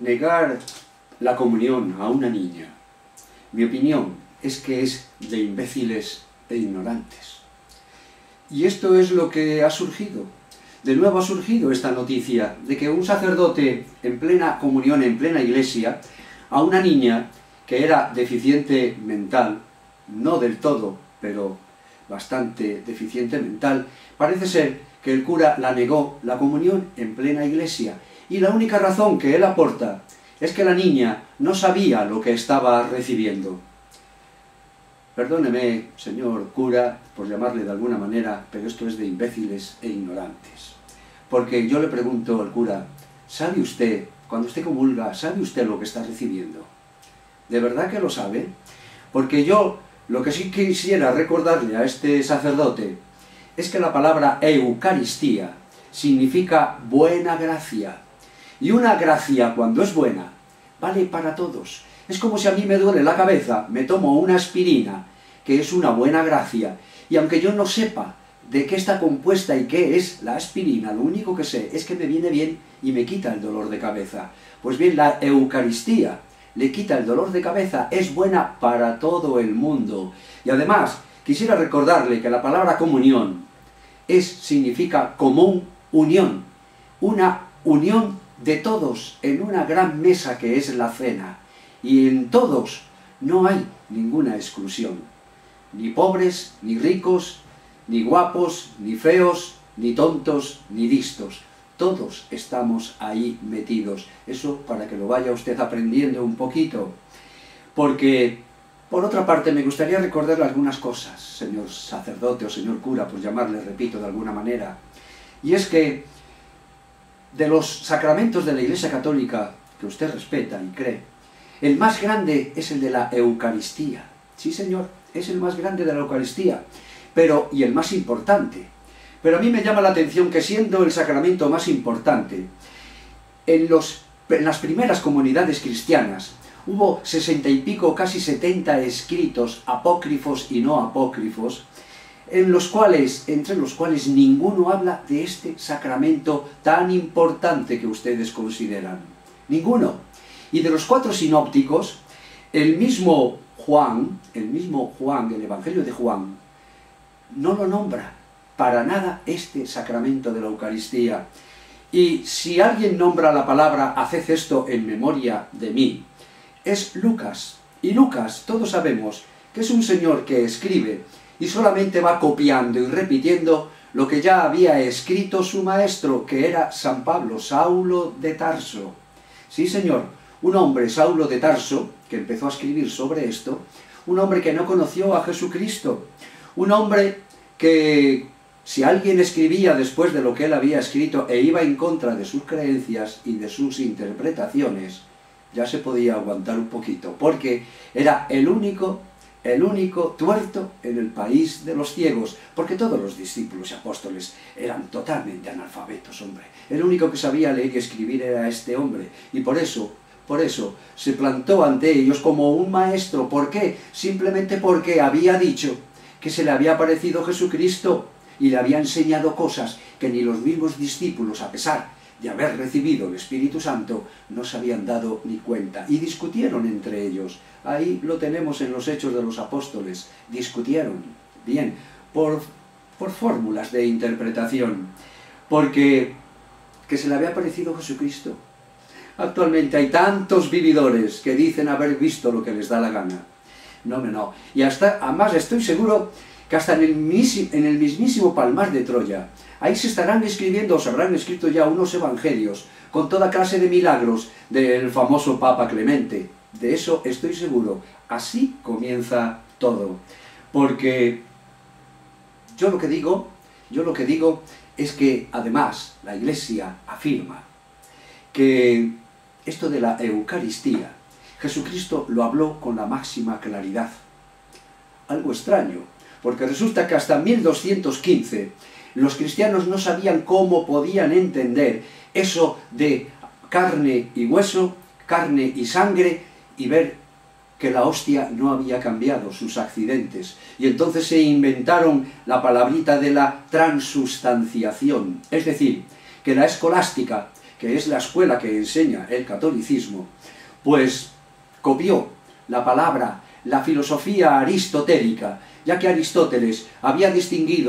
negar la comunión a una niña, mi opinión es que es de imbéciles e ignorantes. Y esto es lo que ha surgido. De nuevo ha surgido esta noticia de que un sacerdote en plena comunión, en plena iglesia, a una niña que era deficiente mental, no del todo, pero bastante deficiente mental, parece ser que el cura la negó la comunión en plena iglesia. Y la única razón que él aporta es que la niña no sabía lo que estaba recibiendo. Perdóneme, señor cura, por llamarle de alguna manera, pero esto es de imbéciles e ignorantes. Porque yo le pregunto al cura, ¿sabe usted, cuando usted comulga, sabe usted lo que está recibiendo? ¿De verdad que lo sabe? Porque yo lo que sí quisiera recordarle a este sacerdote es que la palabra Eucaristía significa buena gracia. Y una gracia, cuando es buena, vale para todos. Es como si a mí me duele la cabeza, me tomo una aspirina, que es una buena gracia, y aunque yo no sepa de qué está compuesta y qué es la aspirina, lo único que sé es que me viene bien y me quita el dolor de cabeza. Pues bien, la Eucaristía le quita el dolor de cabeza, es buena para todo el mundo. Y además, quisiera recordarle que la palabra comunión significa común unión, una unión de todos en una gran mesa que es la cena. Y en todos no hay ninguna exclusión, ni pobres, ni ricos, ni guapos, ni feos, ni tontos, ni listos. Todos estamos ahí metidos. Eso para que lo vaya usted aprendiendo un poquito. Porque, por otra parte, me gustaría recordarle algunas cosas, señor sacerdote o señor cura, por llamarle, repito, de alguna manera. Y es que, de los sacramentos de la Iglesia Católica, que usted respeta y cree, el más grande es el de la Eucaristía. Sí, señor, es el más grande de la Eucaristía, y el más importante. Pero a mí me llama la atención que, siendo el sacramento más importante, en las primeras comunidades cristianas hubo 60 y pico, casi 70 escritos apócrifos y no apócrifos, entre los cuales ninguno habla de este sacramento tan importante que ustedes consideran. Ninguno. Y de los 4 sinópticos, el mismo Juan, del Evangelio de Juan, no lo nombra para nada este sacramento de la Eucaristía. Y si alguien nombra la palabra «haced esto en memoria de mí», es Lucas. Y Lucas, todos sabemos que es un señor que escribe y solamente va copiando y repitiendo lo que ya había escrito su maestro, que era San Pablo, Saulo de Tarso. Sí, señor, un hombre, Saulo de Tarso, que empezó a escribir sobre esto, un hombre que no conoció a Jesucristo, un hombre que, si alguien escribía después de lo que él había escrito e iba en contra de sus creencias y de sus interpretaciones, ya se podía aguantar un poquito, porque era el único tuerto en el país de los ciegos, porque todos los discípulos y apóstoles eran totalmente analfabetos, hombre. El único que sabía leer y escribir era este hombre, y por eso se plantó ante ellos como un maestro. ¿Por qué? Simplemente porque había dicho que se le había aparecido Jesucristo y le había enseñado cosas que ni los mismos discípulos, a pesar de haber recibido el Espíritu Santo, no se habían dado ni cuenta. Y discutieron entre ellos. Ahí lo tenemos en los Hechos de los Apóstoles. Discutieron, bien, por fórmulas de interpretación. Porque que se le había aparecido Jesucristo. Actualmente hay tantos vividores que dicen haber visto lo que les da la gana. No. Y además estoy seguro que hasta en el mismísimo Palmar de Troya, ahí se estarán escribiendo, o se habrán escrito ya unos evangelios, con toda clase de milagros del famoso Papa Clemente. De eso estoy seguro. Así comienza todo. Porque yo lo que digo es que, además, la Iglesia afirma que esto de la Eucaristía, Jesucristo lo habló con la máxima claridad. Algo extraño, porque resulta que hasta 1215 los cristianos no sabían cómo podían entender eso de carne y hueso, carne y sangre, y ver que la hostia no había cambiado sus accidentes. Y entonces se inventaron la palabrita de la transustanciación, es decir, que la escolástica, que es la escuela que enseña el catolicismo, pues copió la palabra, la filosofía aristotélica, ya que Aristóteles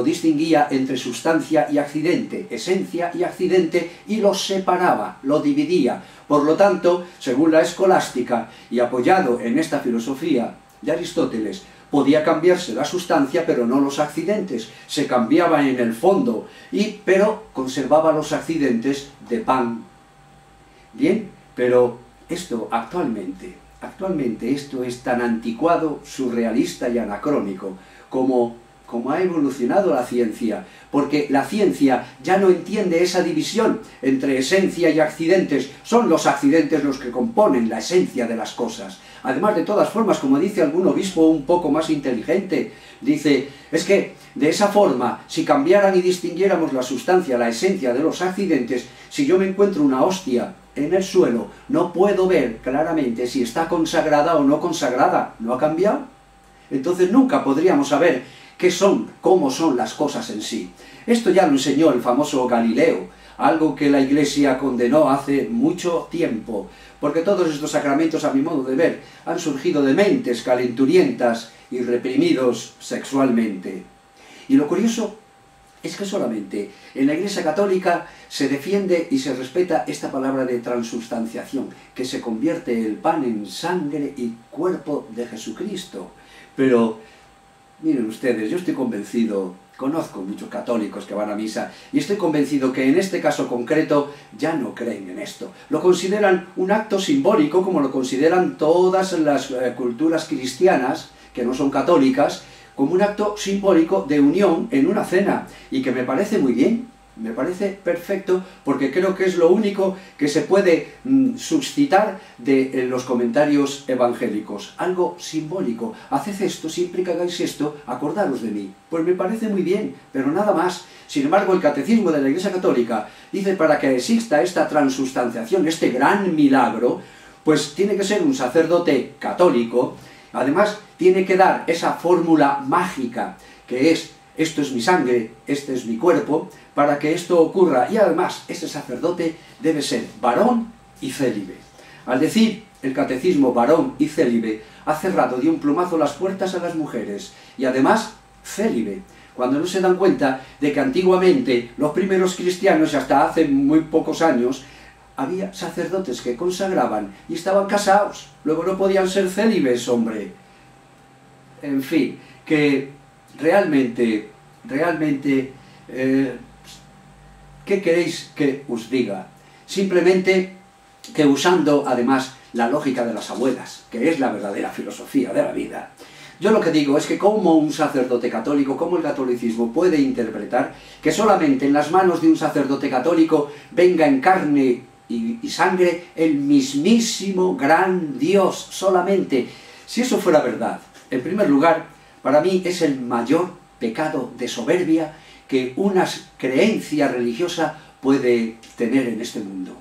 distinguía entre sustancia y accidente, esencia y accidente, y los separaba, lo dividía. Por lo tanto, según la escolástica, y apoyado en esta filosofía de Aristóteles, podía cambiarse la sustancia, pero no los accidentes. Se cambiaba en el fondo, pero conservaba los accidentes de pan. Bien, pero esto actualmente esto es tan anticuado, surrealista y anacrónico como ha evolucionado la ciencia, porque la ciencia ya no entiende esa división entre esencia y accidentes. Son los accidentes los que componen la esencia de las cosas. Además, de todas formas, como dice algún obispo un poco más inteligente, dice, es que de esa forma, si cambiaran y distinguiéramos la sustancia, la esencia de los accidentes, si yo me encuentro una hostia en el suelo, no puedo ver claramente si está consagrada o no consagrada. ¿No ha cambiado? Entonces nunca podríamos saber cómo son las cosas en sí. Esto ya lo enseñó el famoso Galileo, algo que la Iglesia condenó hace mucho tiempo, porque todos estos sacramentos, a mi modo de ver, han surgido de mentes calenturientas y reprimidos sexualmente. Y lo curioso es que solamente en la Iglesia Católica se defiende y se respeta esta palabra de transubstanciación, que se convierte el pan en sangre y cuerpo de Jesucristo. Pero, miren ustedes, yo estoy convencido, conozco muchos católicos que van a misa, y estoy convencido que en este caso concreto ya no creen en esto. Lo consideran un acto simbólico, como lo consideran todas las culturas cristianas, que no son católicas, como un acto simbólico de unión en una cena, y que me parece muy bien, me parece perfecto, porque creo que es lo único que se puede suscitar de los comentarios evangélicos, algo simbólico. Haced esto, siempre que hagáis esto, acordaros de mí. Pues me parece muy bien, pero nada más. Sin embargo, el Catecismo de la Iglesia Católica dice, para que exista esta transubstanciación, este gran milagro, pues tiene que ser un sacerdote católico. Además, tiene que dar esa fórmula mágica, que es, esto es mi sangre, este es mi cuerpo, para que esto ocurra. Y además, este sacerdote debe ser varón y célibe. Al decir el catecismo varón y célibe, ha cerrado de un plumazo las puertas a las mujeres. Y además, célibe. Cuando no se dan cuenta de que antiguamente los primeros cristianos, hasta hace muy pocos años, había sacerdotes que consagraban y estaban casados. Luego no podían ser célibes, hombre. En fin, que realmente, ¿qué queréis que os diga? Simplemente que usando, además, la lógica de las abuelas, que es la verdadera filosofía de la vida. Yo lo que digo es que como un sacerdote católico, como el catolicismo puede interpretar que solamente en las manos de un sacerdote católico venga en carne y sangre el mismísimo gran Dios, solamente. Si eso fuera verdad, en primer lugar, para mí es el mayor pecado de soberbia que una creencia religiosa puede tener en este mundo.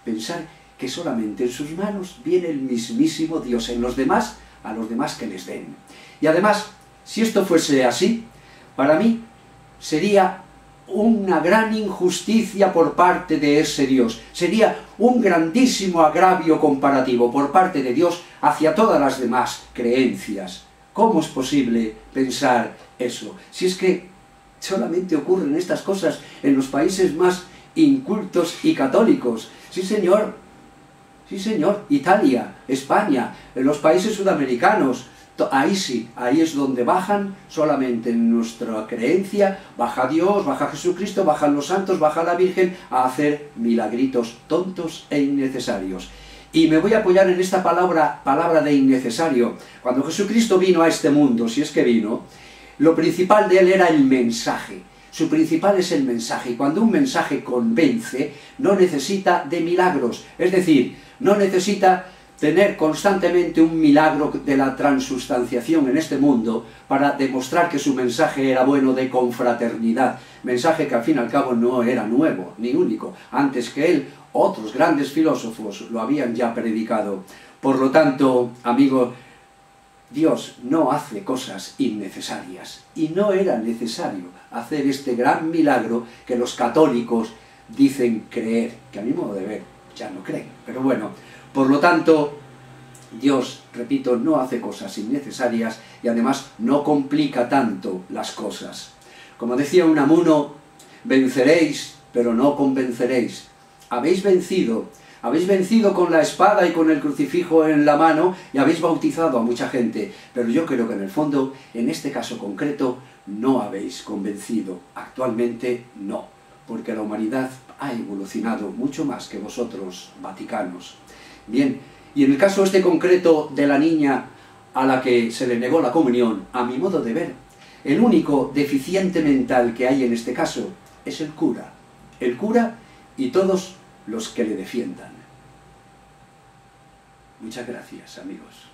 Pensar que solamente en sus manos viene el mismísimo Dios, en los demás, a los demás que les den. Y además, si esto fuese así, para mí sería una gran injusticia por parte de ese Dios. Sería un grandísimo agravio comparativo por parte de Dios hacia todas las demás creencias. ¿Cómo es posible pensar eso? Si es que solamente ocurren estas cosas en los países más incultos y católicos. Sí, señor. Sí, señor. Italia, España, en los países sudamericanos. Ahí sí, ahí es donde bajan, solamente en nuestra creencia, baja Dios, baja Jesucristo, bajan los santos, baja la Virgen, a hacer milagritos tontos e innecesarios. Y me voy a apoyar en esta palabra de innecesario. Cuando Jesucristo vino a este mundo, si es que vino, lo principal de él era el mensaje. Su principal es el mensaje. Y cuando un mensaje convence, no necesita de milagros. Es decir, no necesita tener constantemente un milagro de la transubstanciación en este mundo para demostrar que su mensaje era bueno de confraternidad. Mensaje que al fin y al cabo no era nuevo, ni único. Antes que él, otros grandes filósofos lo habían ya predicado. Por lo tanto, amigo, Dios no hace cosas innecesarias. Y no era necesario hacer este gran milagro que los católicos dicen creer, que a mi modo de ver ya no creen, pero bueno, por lo tanto, Dios, repito, no hace cosas innecesarias y además no complica tanto las cosas. Como decía Unamuno, venceréis, pero no convenceréis. Habéis vencido con la espada y con el crucifijo en la mano y habéis bautizado a mucha gente, pero yo creo que en el fondo, en este caso concreto, no habéis convencido. Actualmente no, porque la humanidad ha evolucionado mucho más que vosotros, vaticanos. Bien, y en el caso este concreto de la niña a la que se le negó la comunión, a mi modo de ver, el único deficiente mental que hay en este caso es el cura y todos los que le defiendan. Muchas gracias, amigos.